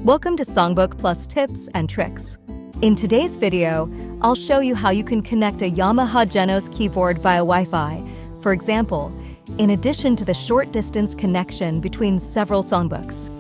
Welcome to SongBookPlus Tips and Tricks. In today's video, I'll show you how you can connect a YAMAHA GENOS keyboard via Wi-Fi, for example, in addition to the short-distance connection between several songbooks.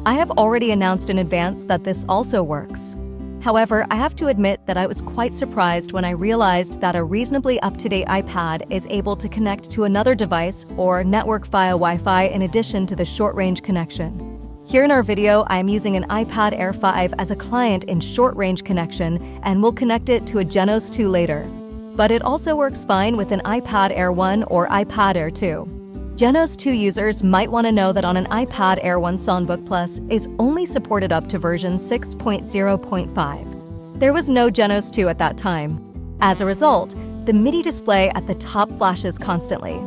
I have already announced in advance that this also works. However, I have to admit that I was quite surprised when I realized that a reasonably up-to-date iPad is able to connect to another device or network via Wi-Fi in addition to the short-range connection. Here in our video, I am using an iPad Air 5 as a client in short-range connection and will connect it to a GENOS 2 later. But it also works fine with an iPad Air 1 or iPad Air 2. GENOS 2 users might want to know that on an iPad Air 1 SongBookPlus is only supported up to version 6.0.5. There was no GENOS 2 at that time. As a result, the MIDI display at the top flashes constantly.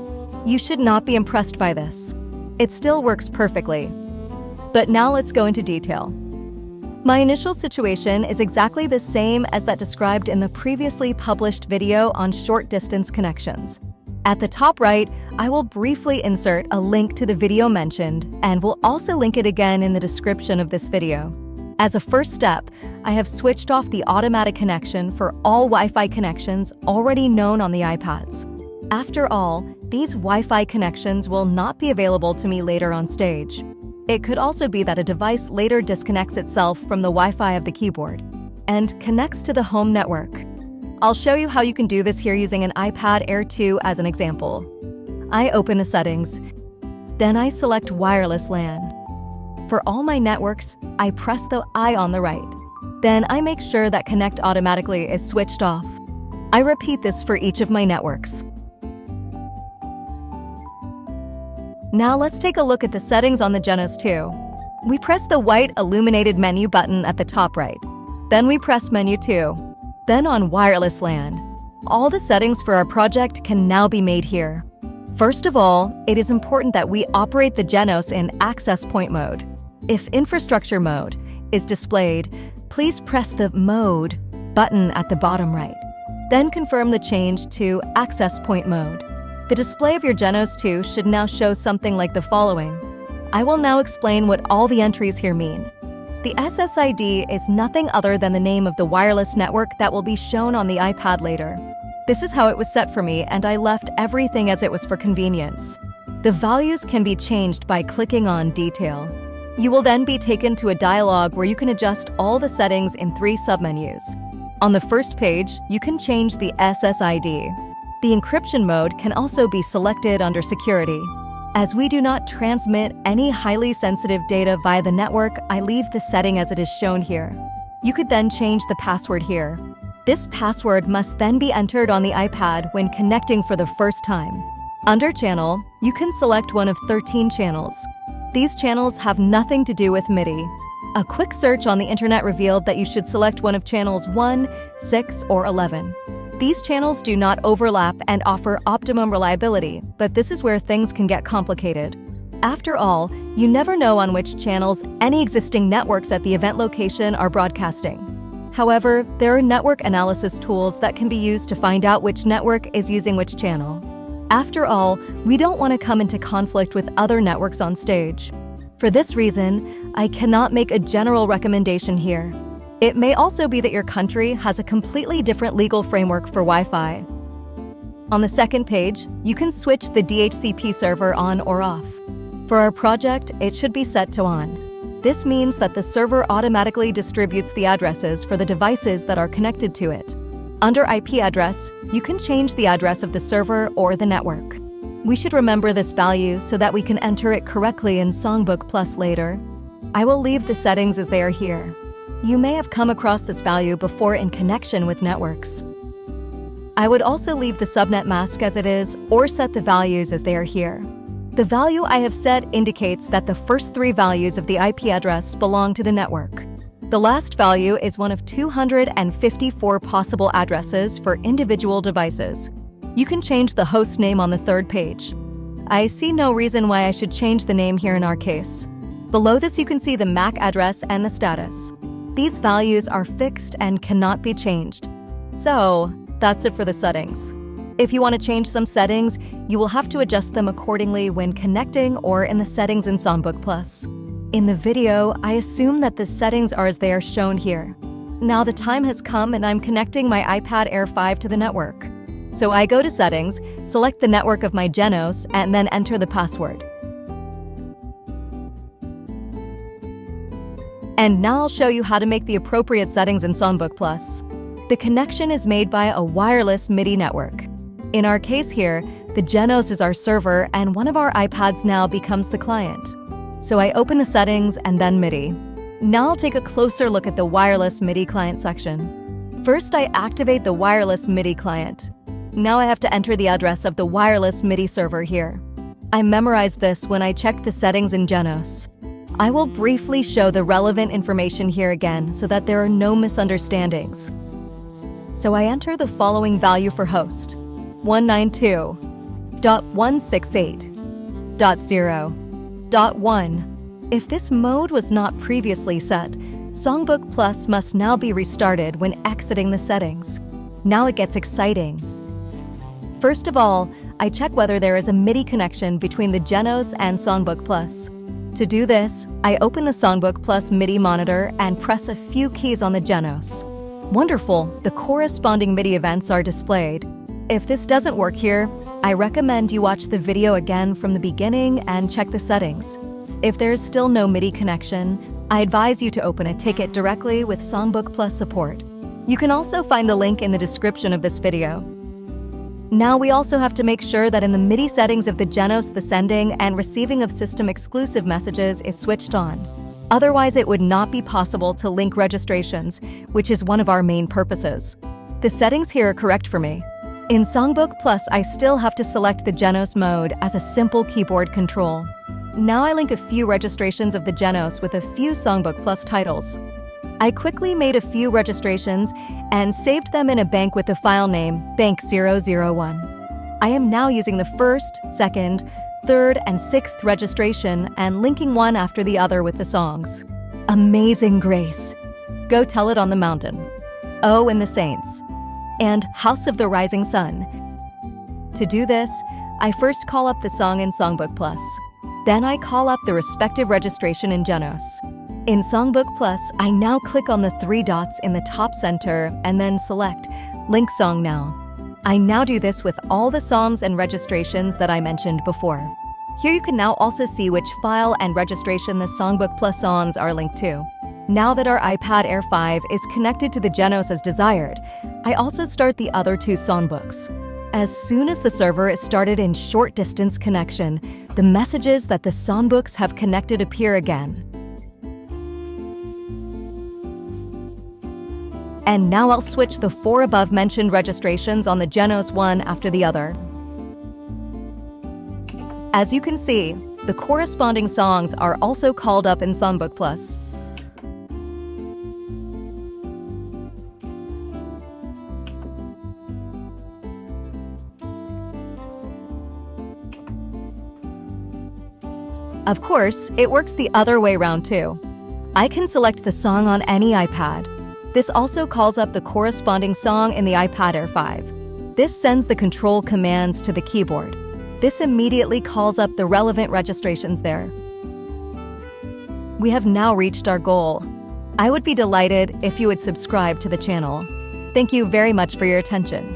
You should not be impressed by this. It still works perfectly. But now let's go into detail. My initial situation is exactly the same as that described in the previously published video on short-distance connections. At the top right, I will briefly insert a link to the video mentioned and will also link it again in the description of this video. As a first step, I have switched off the automatic connection for all Wi-Fi connections already known on the iPads. After all, these Wi-Fi connections will not be available to me later on stage. It could also be that a device later disconnects itself from the Wi-Fi of the keyboard and connects to the home network. I'll show you how you can do this here using an iPad Air 2 as an example. I open the settings, then I select wireless LAN. For all my networks, I press the I on the right. Then I make sure that Connect Automatically is switched off. I repeat this for each of my networks. Now let's take a look at the settings on the GENOS 2. We press the white illuminated menu button at the top right. Then we press Menu 2. Then on Wireless LAN. All the settings for our project can now be made here. First of all, it is important that we operate the GENOS in Access Point mode. If Infrastructure mode is displayed, please press the Mode button at the bottom right. Then confirm the change to Access Point mode. The display of your GENOS 2 should now show something like the following. I will now explain what all the entries here mean. The SSID is nothing other than the name of the wireless network that will be shown on the iPad later. This is how it was set for me, and I left everything as it was for convenience. The values can be changed by clicking on Detail. You will then be taken to a dialog where you can adjust all the settings in 3 submenus. On the first page, you can change the SSID. The encryption mode can also be selected under Security. As we do not transmit any highly sensitive data via the network, I leave the setting as it is shown here. You could then change the password here. This password must then be entered on the iPad when connecting for the first time. Under Channel, you can select one of 13 channels. These channels have nothing to do with MIDI. A quick search on the internet revealed that you should select one of channels 1, 6, or 11. These channels do not overlap and offer optimum reliability, but this is where things can get complicated. After all, you never know on which channels any existing networks at the event location are broadcasting. However, there are network analysis tools that can be used to find out which network is using which channel. After all, we don't want to come into conflict with other networks on stage. For this reason, I cannot make a general recommendation here. It may also be that your country has a completely different legal framework for Wi-Fi. On the second page, you can switch the DHCP server on or off. For our project, it should be set to on. This means that the server automatically distributes the addresses for the devices that are connected to it. Under IP address, you can change the address of the server or the network. We should remember this value so that we can enter it correctly in SongBookPlus later. I will leave the settings as they are here. You may have come across this value before in connection with networks. I would also leave the subnet mask as it is or set the values as they are here. The value I have set indicates that the first 3 values of the IP address belong to the network. The last value is one of 254 possible addresses for individual devices. You can change the host name on the third page. I see no reason why I should change the name here in our case. Below this you can see the MAC address and the status. These values are fixed and cannot be changed. So, that's it for the settings. If you want to change some settings, you will have to adjust them accordingly when connecting or in the settings in SongBookPlus. In the video, I assume that the settings are as they are shown here. Now the time has come and I'm connecting my iPad Air 5 to the network. So I go to Settings, select the network of my Genos, and then enter the password. And now I'll show you how to make the appropriate settings in SongBookPlus. The connection is made by a wireless MIDI network. In our case here, the Genos is our server and one of our iPads now becomes the client. So I open the settings and then MIDI. Now I'll take a closer look at the wireless MIDI client section. First, I activate the wireless MIDI client. Now I have to enter the address of the wireless MIDI server here. I memorized this when I checked the settings in Genos. I will briefly show the relevant information here again so that there are no misunderstandings. So I enter the following value for host: 192.168.0.1. If this mode was not previously set, SongBookPlus must now be restarted when exiting the settings. Now it gets exciting. First of all, I check whether there is a MIDI connection between the Genos and SongBookPlus. To do this, I open the SongBookPlus MIDI monitor and press a few keys on the Genos. Wonderful, the corresponding MIDI events are displayed. If this doesn't work here, I recommend you watch the video again from the beginning and check the settings. If there's still no MIDI connection, I advise you to open a ticket directly with SongBookPlus support. You can also find the link in the description of this video. Now we also have to make sure that in the MIDI settings of the Genos, the sending and receiving of system-exclusive messages is switched on. Otherwise, it would not be possible to link registrations, which is one of our main purposes. The settings here are correct for me. In SongBookPlus, I still have to select the Genos mode as a simple keyboard control. Now I link a few registrations of the Genos with a few SongBookPlus titles. I quickly made a few registrations and saved them in a bank with the file name bank001. I am now using the first, second, third, and sixth registration and linking one after the other with the songs. Amazing Grace, Go Tell It on the Mountain, Oh and the Saints, and House of the Rising Sun. To do this, I first call up the song in SongBookPlus. Then I call up the respective registration in Genos. In SongBookPlus, I now click on the three dots in the top center and then select Link Song Now. I now do this with all the songs and registrations that I mentioned before. Here you can now also see which file and registration the SongBookPlus songs are linked to. Now that our iPad Air 5 is connected to the Genos as desired, I also start the other two songbooks. As soon as the server is started in short distance connection, the messages that the songbooks have connected appear again. And now I'll switch the four above mentioned registrations on the Genos one after the other. As you can see, the corresponding songs are also called up in SongBookPlus. Of course, it works the other way around too. I can select the song on any iPad. This also calls up the corresponding song in the iPad Air 5. This sends the control commands to the keyboard. This immediately calls up the relevant registrations there. We have now reached our goal. I would be delighted if you would subscribe to the channel. Thank you very much for your attention.